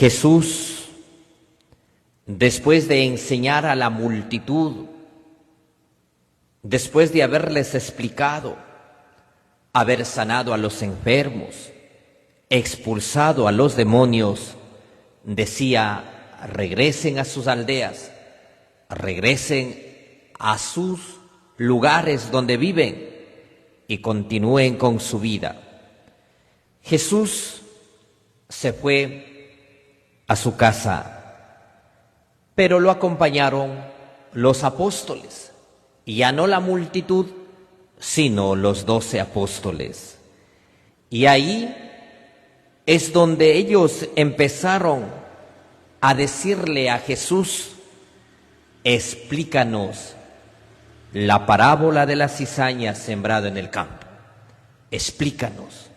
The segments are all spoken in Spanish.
Jesús, después de enseñar a la multitud, después de haberles explicado, haber sanado a los enfermos, expulsado a los demonios, decía: regresen a sus aldeas, regresen a sus lugares donde viven y continúen con su vida. Jesús se fue a su casa, pero lo acompañaron los apóstoles, y ya no la multitud, sino los 12 apóstoles. Y ahí es donde ellos empezaron a decirle a Jesús: explícanos la parábola de la cizaña sembrada en el campo. Explícanos.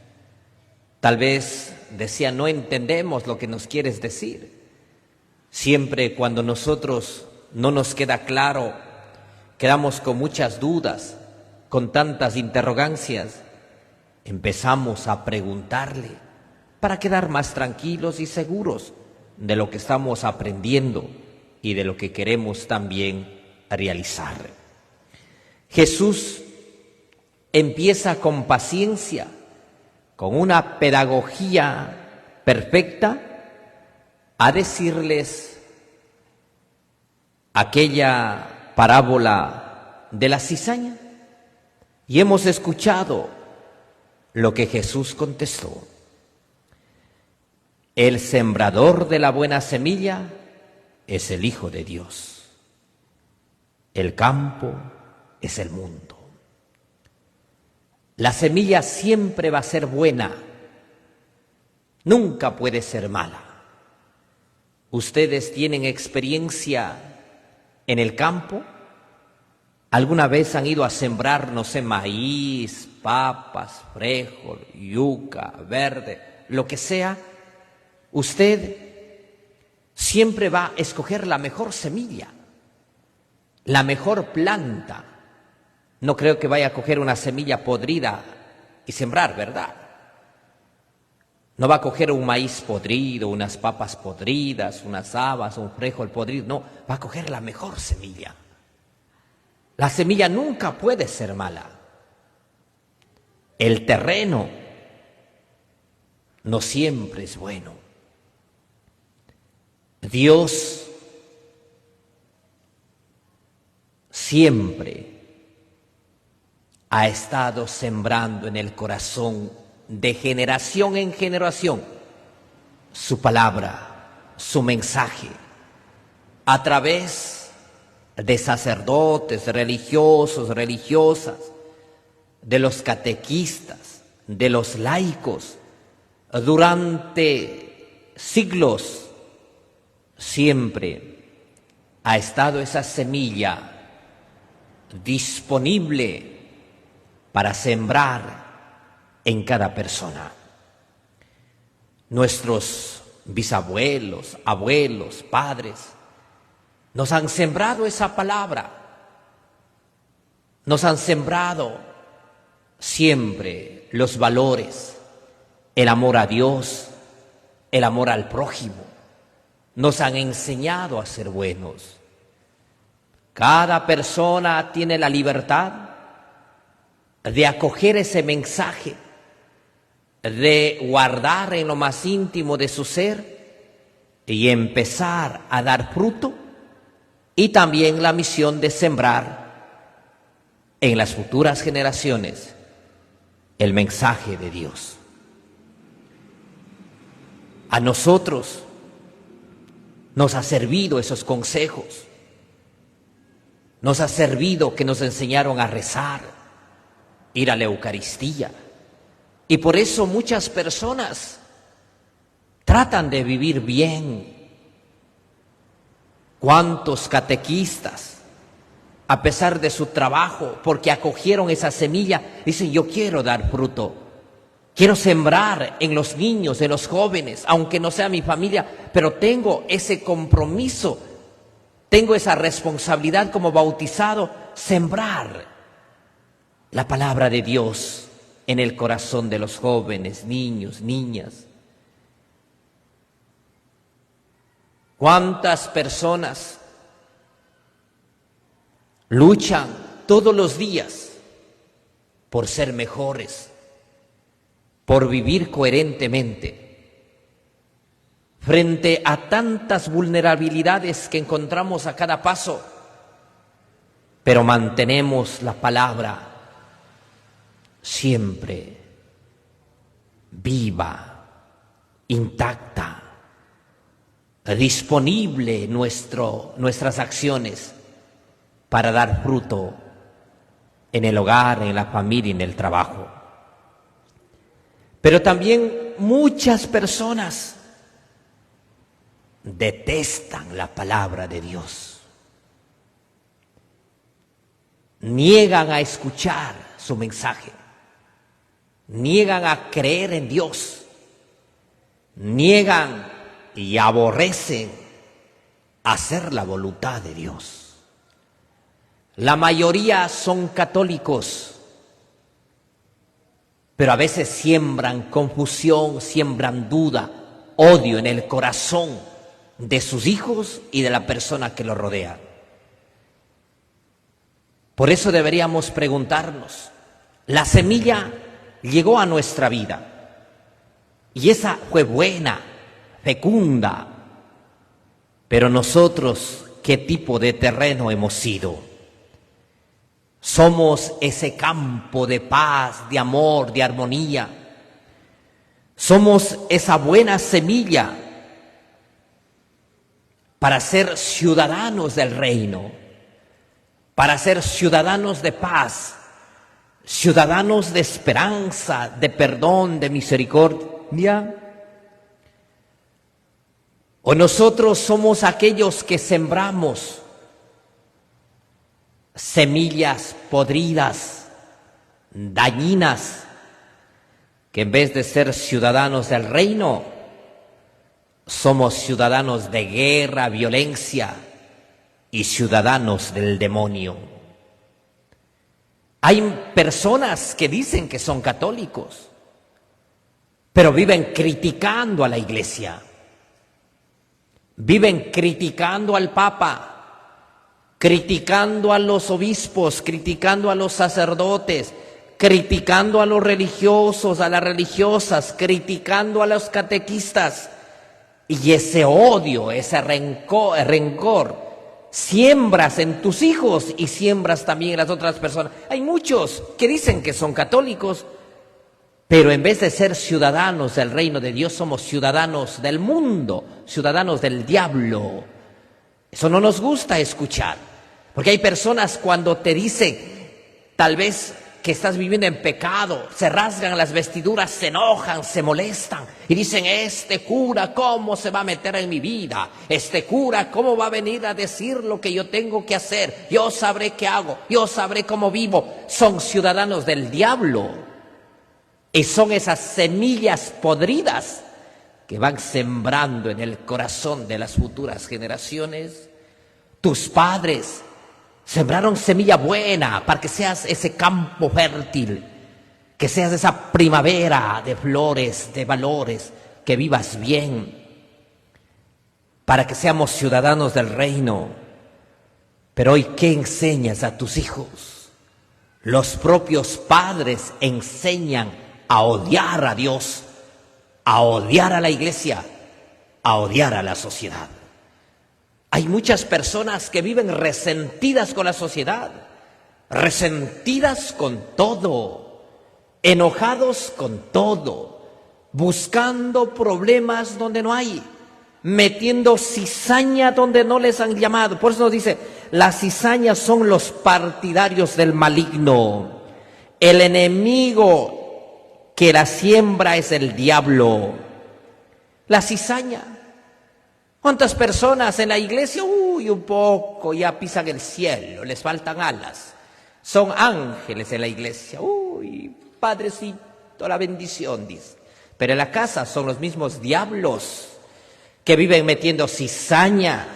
Tal vez decían: no entendemos lo que nos quieres decir. Siempre cuando nosotros no nos queda claro, quedamos con muchas dudas, con tantas interrogancias, empezamos a preguntarle para quedar más tranquilos y seguros de lo que estamos aprendiendo y de lo que queremos también realizar. Jesús empieza con paciencia, con una pedagogía perfecta, a decirles aquella parábola de la cizaña. Y hemos escuchado lo que Jesús contestó: el sembrador de la buena semilla es el Hijo de Dios. El campo es el mundo. La semilla siempre va a ser buena, nunca puede ser mala. ¿Ustedes tienen experiencia en el campo? ¿Alguna vez han ido a sembrar, no sé, maíz, papas, frijol, yuca, verde, lo que sea? Usted siempre va a escoger la mejor semilla, la mejor planta. No creo que vaya a coger una semilla podrida y sembrar, ¿verdad? No va a coger un maíz podrido, unas papas podridas, unas habas, un frijol podrido. No, va a coger la mejor semilla. La semilla nunca puede ser mala. El terreno no siempre es bueno. Dios siempre ha estado sembrando en el corazón de generación en generación su palabra, su mensaje, a través de sacerdotes, religiosos, religiosas, de los catequistas, de los laicos. Durante siglos siempre ha estado esa semilla disponible para sembrar en cada persona. Nuestros bisabuelos, abuelos, padres nos han sembrado esa palabra, nos han sembrado siempre los valores, el amor a Dios, el amor al prójimo. Nos han enseñado a ser buenos. Cada persona tiene la libertad de acoger ese mensaje, de guardar en lo más íntimo de su ser y empezar a dar fruto, y también la misión de sembrar en las futuras generaciones el mensaje de Dios. A nosotros nos ha servido esos consejos, nos ha servido que nos enseñaron a rezar, ir a la Eucaristía. Y por eso muchas personas tratan de vivir bien. ¿Cuántos catequistas, a pesar de su trabajo, porque acogieron esa semilla, dicen: yo quiero dar fruto, quiero sembrar en los niños, en los jóvenes, aunque no sea mi familia, pero tengo ese compromiso, tengo esa responsabilidad como bautizado, sembrar la palabra de Dios en el corazón de los jóvenes, niños, niñas. ¿Cuántas personas luchan todos los días por ser mejores, por vivir coherentemente, frente a tantas vulnerabilidades que encontramos a cada paso, pero mantenemos la palabra siempre viva, intacta, disponible nuestras acciones para dar fruto en el hogar, en la familia y en el trabajo? Pero también muchas personas detestan la palabra de Dios, niegan a escuchar su mensaje, niegan a creer en Dios, niegan y aborrecen hacer la voluntad de Dios. La mayoría son católicos, pero a veces siembran confusión, siembran duda, odio en el corazón de sus hijos y de la persona que los rodea. Por eso deberíamos preguntarnos, la semilla llegó a nuestra vida y esa fue buena, fecunda, pero nosotros, ¿qué tipo de terreno hemos sido? Somos ese campo de paz, de amor, de armonía. Somos esa buena semilla para ser ciudadanos del reino, para ser ciudadanos de paz, ciudadanos de esperanza, de perdón, de misericordia. O nosotros somos aquellos que sembramos semillas podridas, dañinas, que en vez de ser ciudadanos del reino, somos ciudadanos de guerra, violencia y ciudadanos del demonio. Hay personas que dicen que son católicos, pero viven criticando a la iglesia, viven criticando al Papa, criticando a los obispos, criticando a los sacerdotes, criticando a los religiosos, a las religiosas, criticando a los catequistas. Y ese odio, ese rencor, siembras en tus hijos y siembras también en las otras personas. Hay muchos que dicen que son católicos, pero en vez de ser ciudadanos del reino de Dios, somos ciudadanos del mundo, ciudadanos del diablo. Eso no nos gusta escuchar, porque hay personas cuando te dicen, tal vez que estás viviendo en pecado, se rasgan las vestiduras, se enojan, se molestan y dicen, este cura, ¿cómo se va a meter en mi vida? Este cura, ¿cómo va a venir a decir lo que yo tengo que hacer? Yo sabré qué hago, yo sabré cómo vivo. Son ciudadanos del diablo y son esas semillas podridas que van sembrando en el corazón de las futuras generaciones. Tus padres sembraron semilla buena para que seas ese campo fértil, que seas esa primavera de flores, de valores, que vivas bien, para que seamos ciudadanos del reino. Pero hoy, ¿qué enseñas a tus hijos? Los propios padres enseñan a odiar a Dios, a odiar a la iglesia, a odiar a la sociedad. Hay muchas personas que viven resentidas con la sociedad, resentidas con todo, enojados con todo, buscando problemas donde no hay, metiendo cizaña donde no les han llamado. Por eso nos dice, las cizañas son los partidarios del maligno. El enemigo que la siembra es el diablo. La cizaña. ¿Cuántas personas en la iglesia, un poco, ya pisan el cielo, les faltan alas? Son ángeles en la iglesia, Padrecito, la bendición, dice. Pero en la casa son los mismos diablos que viven metiendo cizañas,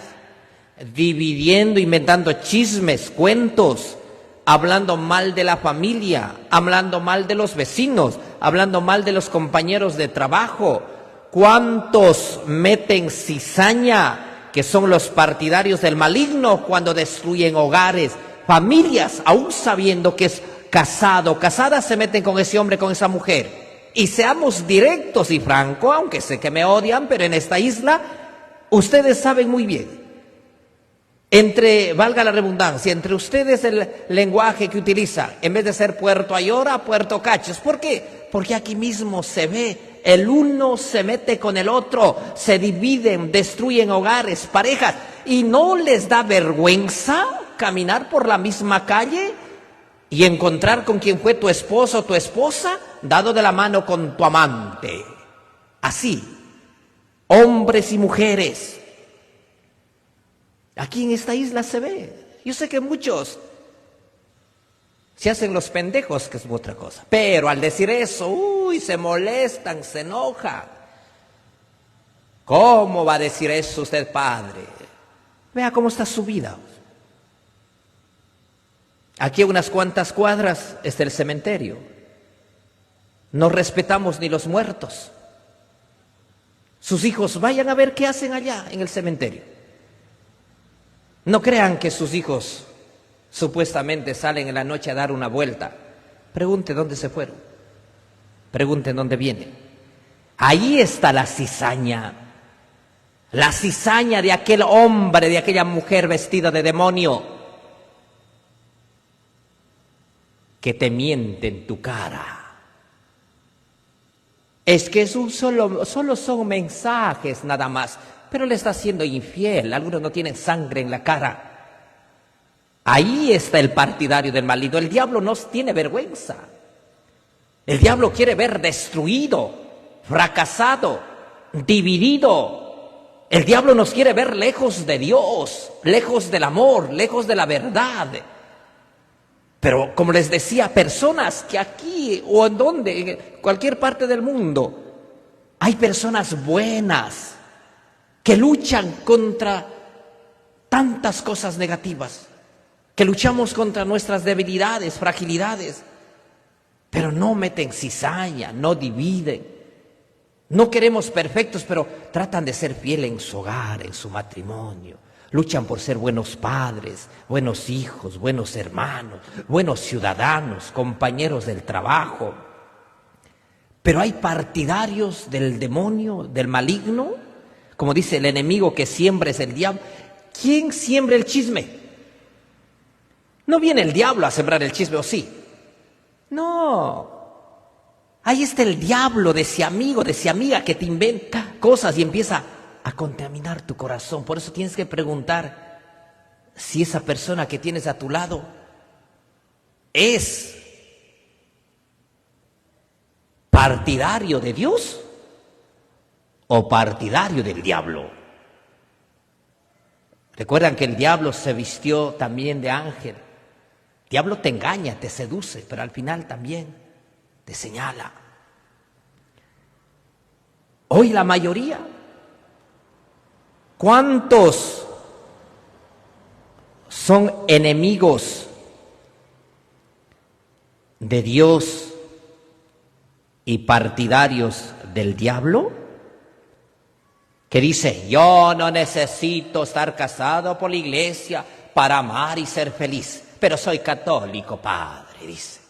dividiendo, inventando chismes, cuentos, hablando mal de la familia, hablando mal de los vecinos, hablando mal de los compañeros de trabajo. ¿Cuántos meten cizaña que son los partidarios del maligno cuando destruyen hogares, familias, aún sabiendo que es casado, casada, se meten con ese hombre, con esa mujer. Y seamos directos y francos, aunque sé que me odian, pero en esta isla, ustedes saben muy bien, valga la redundancia, entre ustedes el lenguaje que utilizan, en vez de ser Puerto Ayora, Puerto Cachos. ¿Por qué? Porque aquí mismo se ve, el uno se mete con el otro, se dividen, destruyen hogares, parejas, y no les da vergüenza caminar por la misma calle y encontrar con quien fue tu esposo o tu esposa, dado de la mano con tu amante. Así, hombres y mujeres. Aquí en esta isla se ve. Yo sé que muchos se hacen los pendejos, que es otra cosa. Pero al decir eso, se molestan, se enojan. ¿Cómo va a decir eso usted, padre? Vea cómo está su vida. Aquí a unas cuantas cuadras está el cementerio. No respetamos ni los muertos. Sus hijos vayan a ver qué hacen allá en el cementerio. No crean que sus hijos supuestamente salen en la noche a dar una vuelta. Pregunte dónde se fueron. Pregunten dónde vienen. Ahí está la cizaña. La cizaña de aquel hombre, de aquella mujer vestida de demonio, que te miente en tu cara. Es que solo son mensajes nada más, pero le está siendo infiel. Algunos no tienen sangre en la cara. Ahí está el partidario del maligno. El diablo no tiene vergüenza. El diablo quiere ver destruido, fracasado, dividido. El diablo nos quiere ver lejos de Dios, lejos del amor, lejos de la verdad. Pero como les decía, personas que aquí o en donde, en cualquier parte del mundo, hay personas buenas que luchan contra tantas cosas negativas, que luchamos contra nuestras debilidades, fragilidades, pero no meten cizaña, no dividen. No queremos perfectos, pero tratan de ser fieles en su hogar, en su matrimonio. Luchan por ser buenos padres, buenos hijos, buenos hermanos, buenos ciudadanos, compañeros del trabajo. Pero hay partidarios del demonio, del maligno, como dice el enemigo que siembra es el diablo. ¿Quién siembra el chisme? No viene el diablo a sembrar el chisme, ¿o sí? No. Ahí está el diablo de ese amigo, de esa amiga que te inventa cosas y empieza a contaminar tu corazón. Por eso tienes que preguntar si esa persona que tienes a tu lado es partidario de Dios o partidario del diablo. Recuerdan que el diablo se vistió también de ángel. El diablo te engaña, te seduce, pero al final también te señala. Hoy la mayoría, ¿cuántos son enemigos de Dios y partidarios del diablo? Que dice, yo no necesito estar casado por la iglesia para amar y ser feliz, pero soy católico, padre, dice.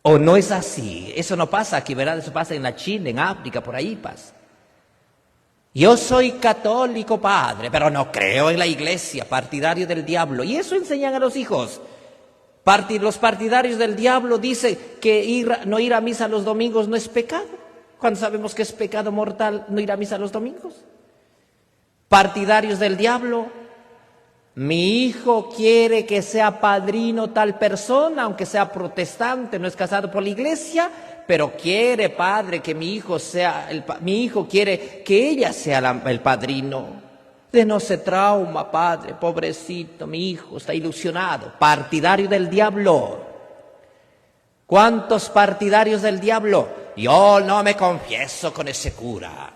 ¿O no es así? Eso no pasa aquí, ¿verdad? Eso pasa en la China, en África, por ahí pasa. Yo soy católico, padre, pero no creo en la iglesia, partidario del diablo. Y eso enseñan a los hijos. Los partidarios del diablo dicen que no ir a misa los domingos no es pecado, cuando sabemos que es pecado mortal no ir a misa los domingos. Partidarios del diablo, mi hijo quiere que sea padrino tal persona, aunque sea protestante, no es casado por la iglesia, pero quiere, padre, que mi hijo quiere que ella sea el padrino. De no se trauma, padre, pobrecito, mi hijo está ilusionado. Partidario del diablo. ¿Cuántos partidarios del diablo? Yo no me confieso con ese cura.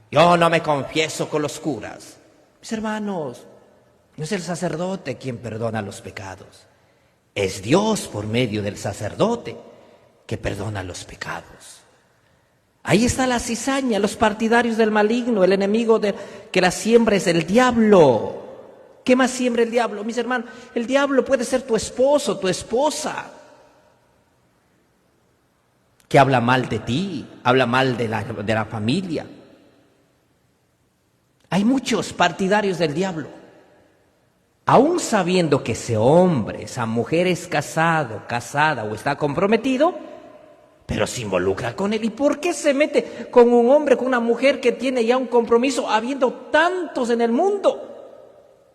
Yo no me confieso con los curas. Mis hermanos, no es el sacerdote quien perdona los pecados. Es Dios por medio del sacerdote que perdona los pecados. Ahí está la cizaña, los partidarios del maligno, el enemigo que la siembra es el diablo. ¿Qué más siembra el diablo? Mis hermanos, el diablo puede ser tu esposo, tu esposa, que habla mal de ti, habla mal de la familia. Hay muchos partidarios del diablo. Aún sabiendo que ese hombre, esa mujer es casada o está comprometido, pero se involucra con él. ¿Y por qué se mete con un hombre, con una mujer que tiene ya un compromiso, habiendo tantos en el mundo?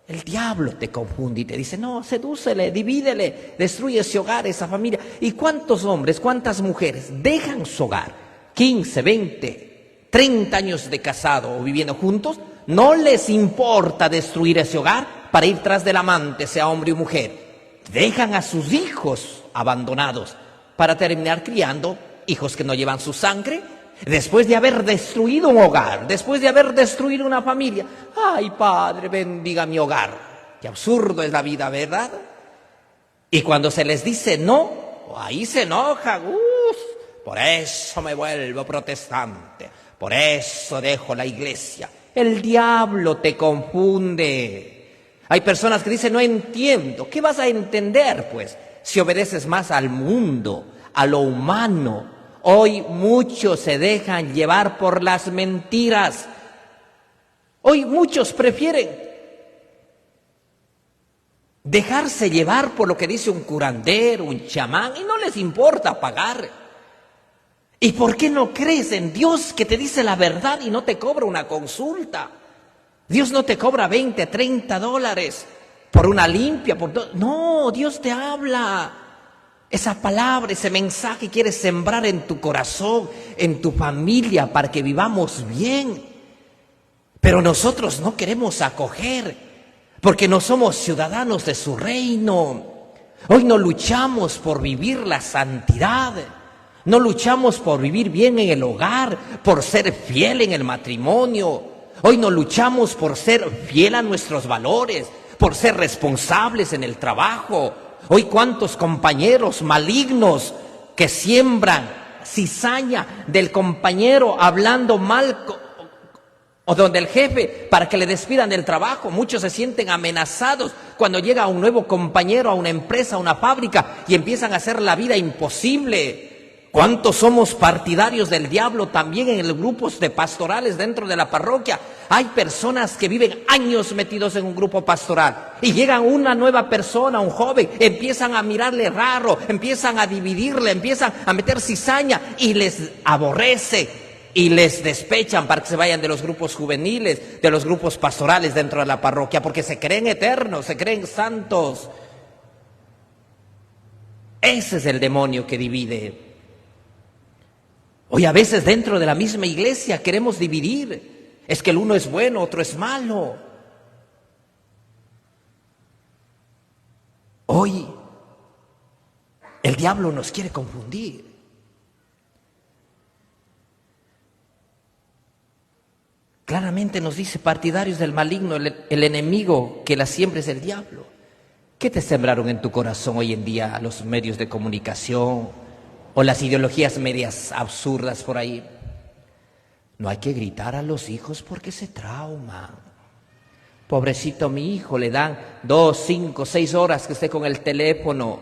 El diablo te confunde y te dice, no, sedúcele, divídele, destruye ese hogar, esa familia. ¿Y cuántos hombres, cuántas mujeres dejan su hogar? 15, 20, 30 años de casado o viviendo juntos, no les importa destruir ese hogar para ir tras del amante, sea hombre o mujer. Dejan a sus hijos abandonados para terminar criando hijos que no llevan su sangre, después de haber destruido un hogar, después de haber destruido una familia. Ay, Padre, bendiga mi hogar. Qué absurdo es la vida, ¿verdad? Y cuando se les dice no, ahí se enojan. Por eso me vuelvo protestante, por eso dejo la iglesia. El diablo te confunde. Hay personas que dicen, no entiendo. ¿Qué vas a entender, pues? Si obedeces más al mundo, a lo humano. Hoy muchos se dejan llevar por las mentiras. Hoy muchos prefieren dejarse llevar por lo que dice un curandero, un chamán, y no les importa pagar. ¿Y por qué no crees en Dios que te dice la verdad y no te cobra una consulta? Dios no te cobra 20, 30 dólares por una limpia, no, Dios te habla. Esa palabra, ese mensaje quiere sembrar en tu corazón, en tu familia, para que vivamos bien. Pero nosotros no queremos acoger, porque no somos ciudadanos de su reino. Hoy no luchamos por vivir la santidad, no luchamos por vivir bien en el hogar, por ser fiel en el matrimonio. Hoy no luchamos por ser fiel a nuestros valores, por ser responsables en el trabajo. Hoy cuántos compañeros malignos que siembran cizaña del compañero hablando mal o donde el jefe para que le despidan del trabajo. Muchos se sienten amenazados cuando llega un nuevo compañero a una empresa, a una fábrica y empiezan a hacer la vida imposible. ¿Cuántos somos partidarios del diablo también en los grupos de pastorales dentro de la parroquia? Hay personas que viven años metidos en un grupo pastoral y llega una nueva persona, un joven, empiezan a mirarle raro, empiezan a dividirle, empiezan a meter cizaña y les aborrece y les despechan para que se vayan de los grupos juveniles, de los grupos pastorales dentro de la parroquia, porque se creen eternos, se creen santos. Ese es el demonio que divide. Hoy a veces dentro de la misma iglesia queremos dividir. Es que el uno es bueno, otro es malo. Hoy el diablo nos quiere confundir. Claramente nos dice partidarios del maligno, el enemigo que la siembra es el diablo. ¿Qué te sembraron en tu corazón hoy en día los medios de comunicación? O las ideologías medias absurdas por ahí. No hay que gritar a los hijos porque se trauman. Pobrecito mi hijo, le dan 2, 5, 6 horas que esté con el teléfono.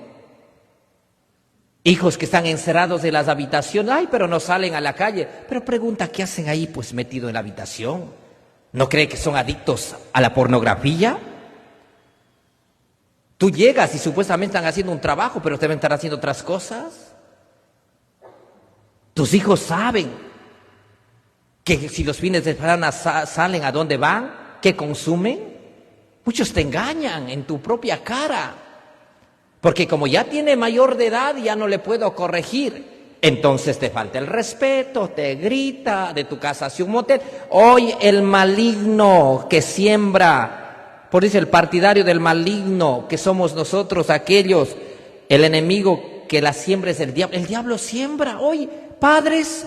Hijos que están encerrados en las habitaciones. Ay, pero no salen a la calle. Pero pregunta, ¿qué hacen ahí pues metido en la habitación? ¿No cree que son adictos a la pornografía? Tú llegas y supuestamente están haciendo un trabajo, pero deben estar haciendo otras cosas. Tus hijos saben que si los fines de semana salen, ¿a dónde van? ¿Qué consumen? Muchos te engañan en tu propia cara. Porque como ya tiene mayor de edad, ya no le puedo corregir. Entonces te falta el respeto, te grita, de tu casa hacia un motel. Hoy el maligno que siembra, por eso el partidario del maligno, que somos nosotros aquellos, el enemigo que la siembra es el diablo. El diablo siembra hoy. Padres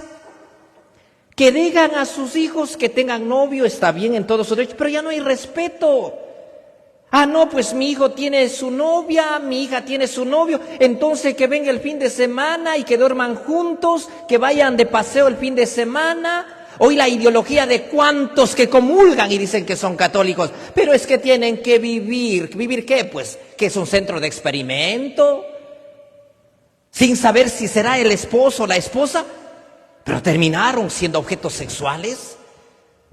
que digan a sus hijos que tengan novio, está bien en todos sus derechos, pero ya no hay respeto. Ah, no, pues mi hijo tiene su novia, mi hija tiene su novio, entonces que venga el fin de semana y que duerman juntos, que vayan de paseo el fin de semana. Hoy la ideología de cuantos que comulgan y dicen que son católicos, pero es que tienen que vivir. ¿Vivir qué? Pues que es un centro de experimento, sin saber si será el esposo o la esposa, pero terminaron siendo objetos sexuales.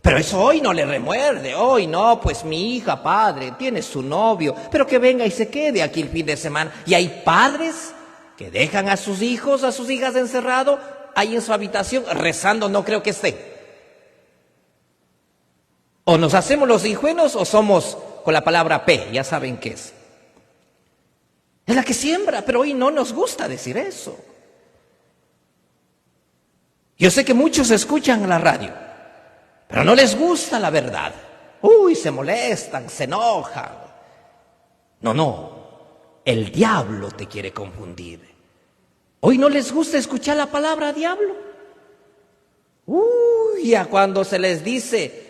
Pero eso hoy no le remuerde, hoy no, pues mi hija, padre, tiene su novio, pero que venga y se quede aquí el fin de semana. Y hay padres que dejan a sus hijos, a sus hijas encerrados ahí en su habitación, rezando, no creo que esté. O nos hacemos los ingenuos o somos con la palabra P, ya saben qué es. Es la que siembra, pero hoy no nos gusta decir eso. Yo sé que muchos escuchan la radio, pero no les gusta la verdad. Uy, se molestan, se enojan. No, el diablo te quiere confundir. Hoy no les gusta escuchar la palabra diablo. Uy, a cuando se les dice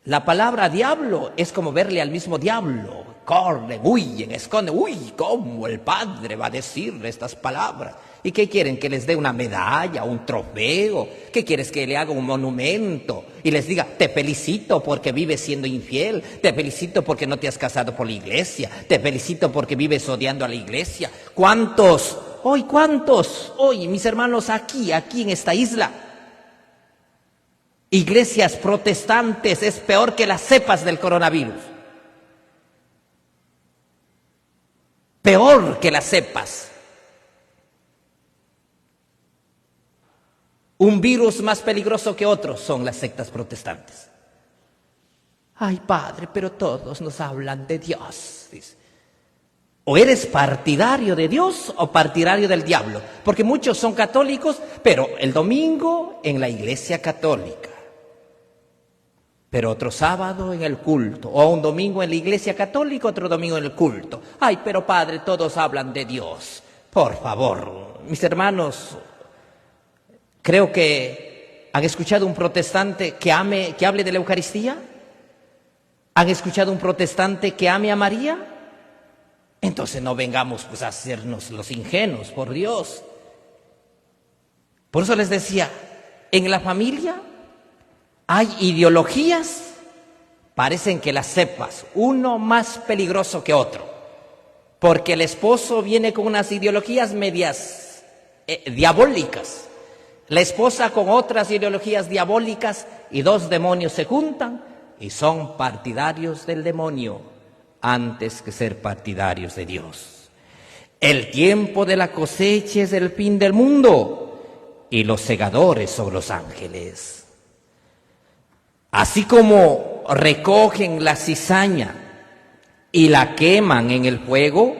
la palabra diablo, es como verle al mismo diablo. Corren, huyen, esconden. Uy, ¿cómo el padre va a decirle estas palabras? ¿Y qué quieren? ¿Que les dé una medalla, un trofeo? ¿Qué quieres? ¿Que le haga un monumento? Y les diga, te felicito porque vives siendo infiel. Te felicito porque no te has casado por la iglesia. Te felicito porque vives odiando a la iglesia. ¿Cuántos? Hoy, mis hermanos, aquí en esta isla. Iglesias protestantes es peor que las cepas del coronavirus. Peor que las cepas. Un virus más peligroso que otros son las sectas protestantes. Ay, padre, pero todos nos hablan de Dios, dice. O eres partidario de Dios o partidario del diablo, porque muchos son católicos, pero el domingo en la iglesia católica, pero otro sábado en el culto, o un domingo en la iglesia católica, otro domingo en el culto. Ay, pero padre, todos hablan de Dios. Por favor, mis hermanos, creo que han escuchado un protestante que hable de la Eucaristía. ¿Han escuchado un protestante que ame a María? Entonces no vengamos pues a hacernos los ingenuos, por Dios. Por eso les decía, en la familia hay ideologías, parecen que las cepas, uno más peligroso que otro, porque el esposo viene con unas ideologías medias diabólicas, la esposa con otras ideologías diabólicas y dos demonios se juntan y son partidarios del demonio antes que ser partidarios de Dios. El tiempo de la cosecha es el fin del mundo y los segadores son los ángeles. Así como recogen la cizaña y la queman en el fuego,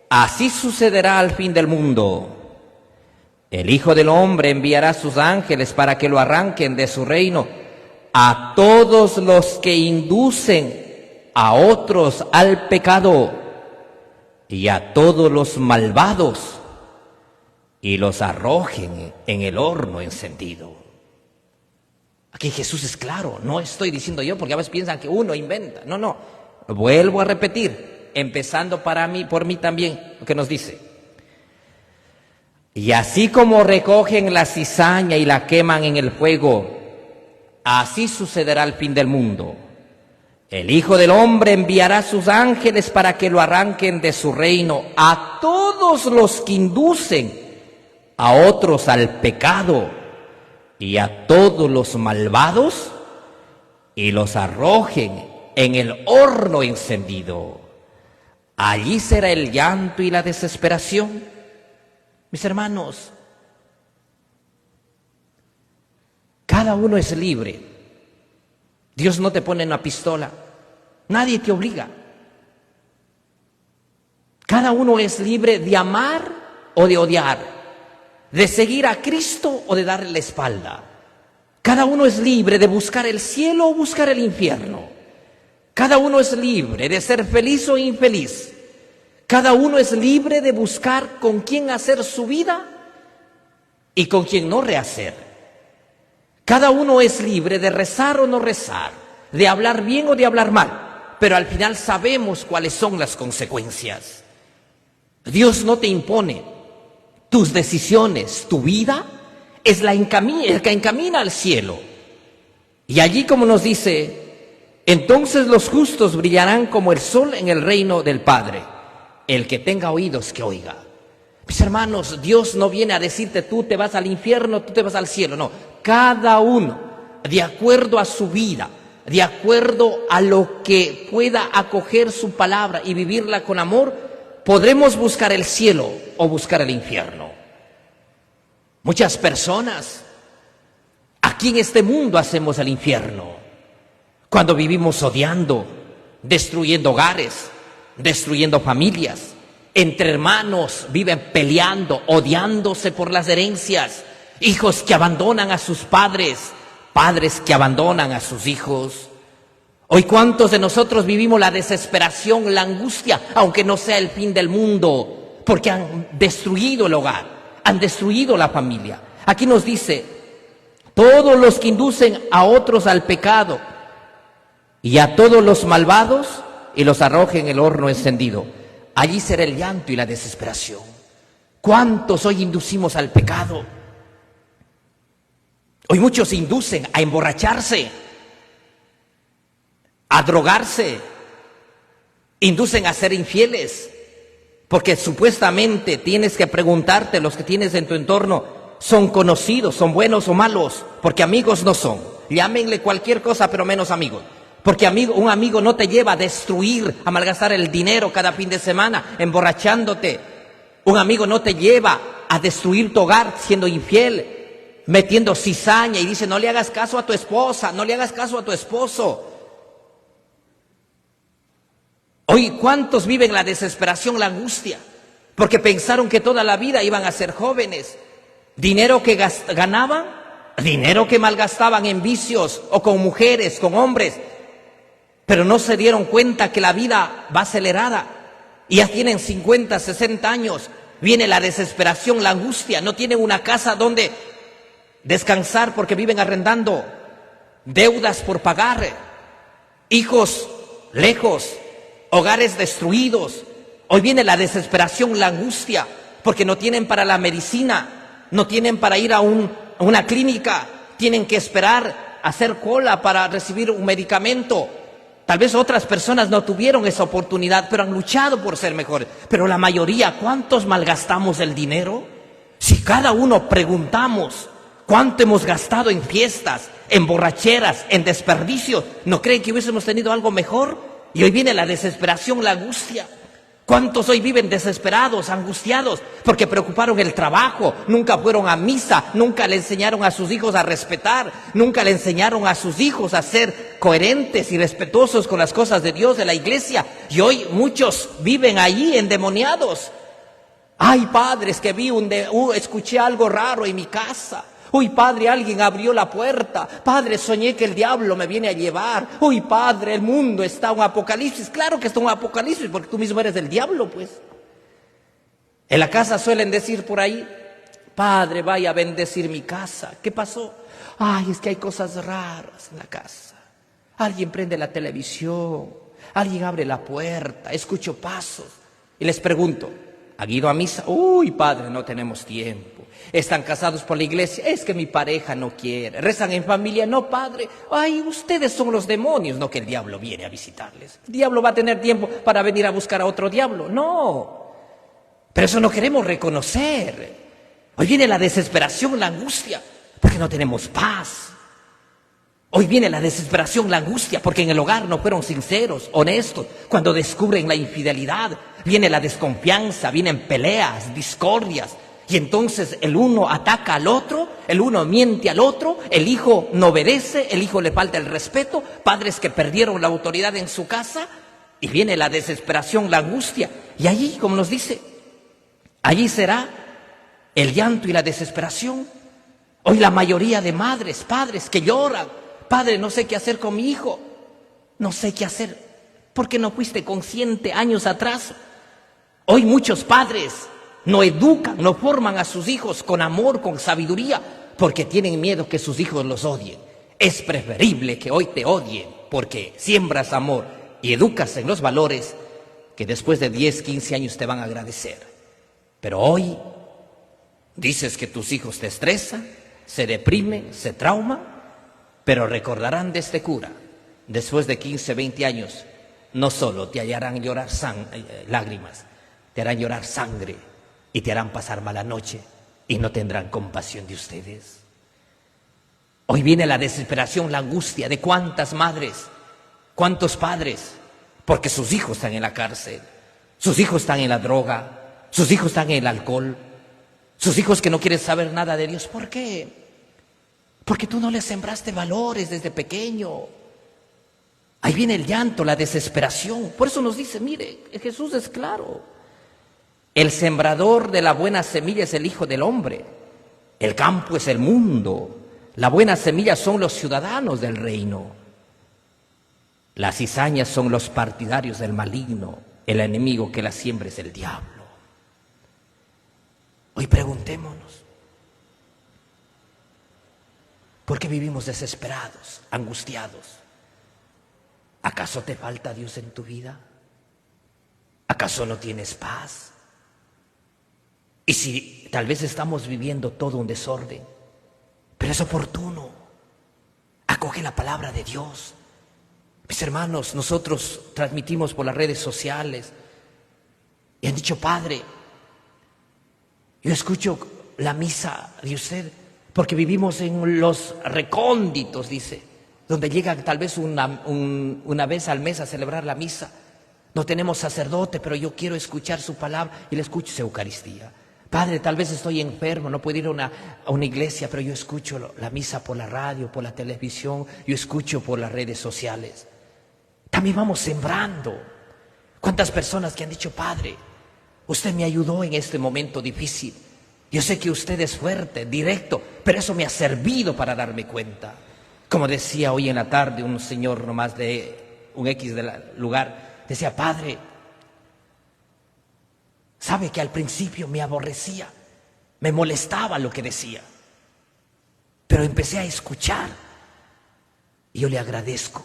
así sucederá al fin del mundo. El Hijo del Hombre enviará sus ángeles para que lo arranquen de su reino a todos los que inducen a otros al pecado y a todos los malvados y los arrojen en el horno encendido. Aquí Jesús es claro, no estoy diciendo yo porque a veces piensan que uno inventa. No, vuelvo a repetir, empezando por mí también, lo que nos dice. Y así como recogen la cizaña y la queman en el fuego, así sucederá al fin del mundo. El Hijo del Hombre enviará sus ángeles para que lo arranquen de su reino a todos los que inducen a otros al pecado y a todos los malvados y los arrojen en el horno encendido. Allí será el llanto y la desesperación. Mis hermanos, cada uno es libre. Dios no te pone una pistola. Nadie te obliga. Cada uno es libre de amar o de odiar, de seguir a Cristo o de darle la espalda. Cada uno es libre de buscar el cielo o buscar el infierno. Cada uno es libre de ser feliz o infeliz. Cada uno es libre de buscar con quién hacer su vida y con quién no rehacer. Cada uno es libre de rezar o no rezar, de hablar bien o de hablar mal. pero al final sabemos cuáles son las consecuencias. Dios no te impone. Tus decisiones, tu vida, es el que encamina al cielo. Y allí, como nos dice, entonces los justos brillarán como el sol en el reino del Padre. El que tenga oídos, que oiga. Mis hermanos, Dios no viene a decirte tú te vas al infierno, tú te vas al cielo. No, cada uno, de acuerdo a su vida, de acuerdo a lo que pueda acoger su palabra y vivirla con amor, podremos buscar el cielo o buscar el infierno. Muchas personas aquí en este mundo hacemos el infierno cuando vivimos odiando, destruyendo hogares, destruyendo familias. Entre hermanos viven peleando, odiándose por las herencias, hijos que abandonan a sus padres, padres que abandonan a sus hijos. Hoy, ¿cuántos de nosotros vivimos la desesperación, la angustia, aunque no sea el fin del mundo? Porque han destruido el hogar, han destruido la familia. Aquí nos dice, todos los que inducen a otros al pecado y a todos los malvados y los arrojen en el horno encendido, allí será el llanto y la desesperación. ¿Cuántos hoy inducimos al pecado? Hoy muchos inducen a emborracharse, a drogarse, inducen a ser infieles, porque supuestamente tienes que preguntarte, los que tienes en tu entorno, ¿son conocidos, son buenos o malos? Porque amigos no son. Llámenle cualquier cosa, pero menos amigos. Porque un amigo no te lleva a destruir, a malgastar el dinero cada fin de semana, emborrachándote. Un amigo no te lleva a destruir tu hogar siendo infiel, metiendo cizaña y dice, no le hagas caso a tu esposa, no le hagas caso a tu esposo. Hoy, ¿cuántos viven la desesperación, la angustia? Porque pensaron que toda la vida iban a ser jóvenes. Dinero que ganaban, dinero que malgastaban en vicios o con mujeres, con hombres. Pero no se dieron cuenta que la vida va acelerada. Y ya tienen 50, 60 años. Viene la desesperación, la angustia. No tienen una casa donde descansar porque viven arrendando. Deudas por pagar. Hijos lejos. Hogares destruidos. Hoy viene la desesperación, la angustia, porque no tienen para la medicina, no tienen para ir a una clínica, tienen que esperar, hacer cola para recibir un medicamento. Tal vez otras personas no tuvieron esa oportunidad, pero han luchado por ser mejores. Pero la mayoría, ¿cuántos malgastamos el dinero? Si cada uno preguntamos cuánto hemos gastado en fiestas, en borracheras, en desperdicios, ¿no creen que hubiésemos tenido algo mejor? Y hoy viene la desesperación, la angustia. ¿Cuántos hoy viven desesperados, angustiados? Porque preocuparon el trabajo, nunca fueron a misa, nunca le enseñaron a sus hijos a respetar, nunca le enseñaron a sus hijos a ser coherentes y respetuosos con las cosas de Dios, de la iglesia. Y hoy muchos viven ahí endemoniados. Ay, padres, que escuché algo raro en mi casa. Uy, padre, alguien abrió la puerta. Padre, soñé que el diablo me viene a llevar. Uy, padre, el mundo está en un apocalipsis. Claro que está en un apocalipsis porque tú mismo eres del diablo, pues. En la casa suelen decir por ahí, padre, vaya a bendecir mi casa. ¿Qué pasó? Ay, es que hay cosas raras en la casa. Alguien prende la televisión, alguien abre la puerta, escucho pasos. Y les pregunto, ¿han ido a misa? Uy, padre, no tenemos tiempo. Están casados por la iglesia, es que mi pareja no quiere. Rezan en familia, no, padre. Ay, ustedes son los demonios, no que el diablo viene a visitarles. El diablo va a tener tiempo para venir a buscar a otro diablo. No, pero eso no queremos reconocer. Hoy viene la desesperación, la angustia, porque no tenemos paz. Hoy viene la desesperación, la angustia, porque en el hogar no fueron sinceros, honestos. Cuando descubren la infidelidad, viene la desconfianza, vienen peleas, discordias. Y entonces el uno ataca al otro, el uno miente al otro, el hijo no obedece, el hijo le falta el respeto, padres que perdieron la autoridad en su casa, y viene la desesperación, la angustia. Y allí, como nos dice, allí será el llanto y la desesperación. Hoy la mayoría de madres, padres que lloran, padre, no sé qué hacer con mi hijo, no sé qué hacer, porque no fuiste consciente años atrás. Hoy muchos padres no educan, no forman a sus hijos con amor, con sabiduría, porque tienen miedo que sus hijos los odien. Es preferible que hoy te odien porque siembras amor y educas en los valores que después de 10, 15 años te van a agradecer. Pero hoy dices que tus hijos te estresan, se deprimen, se trauman, pero recordarán de este cura. Después de 15, 20 años, no solo te harán llorar lágrimas, te harán llorar sangre y te harán pasar mala noche y no tendrán compasión de ustedes. Hoy viene la desesperación, la angustia de cuántas madres, cuántos padres, porque sus hijos están en la cárcel, sus hijos están en la droga, sus hijos están en el alcohol, sus hijos que no quieren saber nada de Dios. ¿Por qué? Porque tú no les sembraste valores desde pequeño. Ahí viene el llanto, la desesperación. Por eso nos dice, mire, Jesús es claro. El sembrador de la buena semilla es el Hijo del Hombre. El campo es el mundo. La buena semilla son los ciudadanos del reino. Las cizañas son los partidarios del maligno. El enemigo que la siembra es el diablo. Hoy preguntémonos, ¿por qué vivimos desesperados, angustiados? ¿Acaso te falta Dios en tu vida? ¿Acaso no tienes paz? Y si tal vez estamos viviendo todo un desorden, pero es oportuno, acoge la palabra de Dios. Mis hermanos, nosotros transmitimos por las redes sociales y han dicho, Padre, yo escucho la misa de usted porque vivimos en los recónditos, dice, donde llega tal vez una vez al mes a celebrar la misa. No tenemos sacerdote, pero yo quiero escuchar su palabra y le escucho esa Eucaristía. Padre, tal vez estoy enfermo, no puedo ir a una iglesia, pero yo escucho la misa por la radio, por la televisión, yo escucho por las redes sociales. También vamos sembrando. ¿Cuántas personas que han dicho, Padre, usted me ayudó en este momento difícil? Yo sé que usted es fuerte, directo, pero eso me ha servido para darme cuenta. Como decía hoy en la tarde un señor nomás de un X del lugar, decía, Padre, sabe que al principio me aborrecía, me molestaba lo que decía, pero empecé a escuchar y yo le agradezco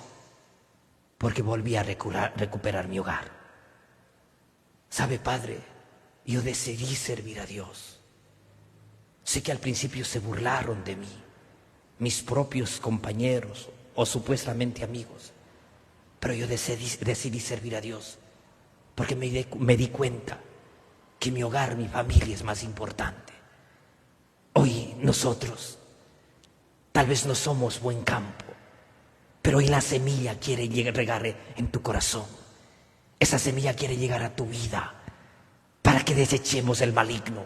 porque volví a recuperar mi hogar. Sabe, Padre, yo decidí servir a Dios. Sé que al principio se burlaron de mí, mis propios compañeros o supuestamente amigos, pero yo decidí servir a Dios porque me di cuenta que mi hogar, mi familia es más importante. Hoy nosotros tal vez no somos buen campo, pero hoy la semilla quiere regar en tu corazón. Esa semilla quiere llegar a tu vida para que desechemos el maligno,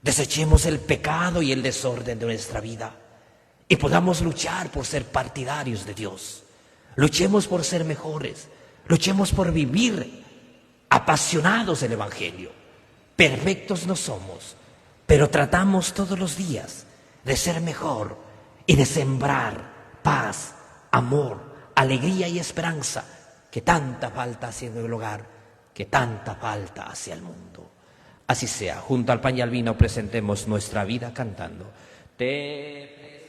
desechemos el pecado y el desorden de nuestra vida y podamos luchar por ser partidarios de Dios. Luchemos por ser mejores, luchemos por vivir apasionados del Evangelio. Perfectos no somos, pero tratamos todos los días de ser mejor y de sembrar paz, amor, alegría y esperanza que tanta falta hace en el hogar, que tanta falta hace al mundo. Así sea, junto al pan y al vino presentemos nuestra vida cantando. Te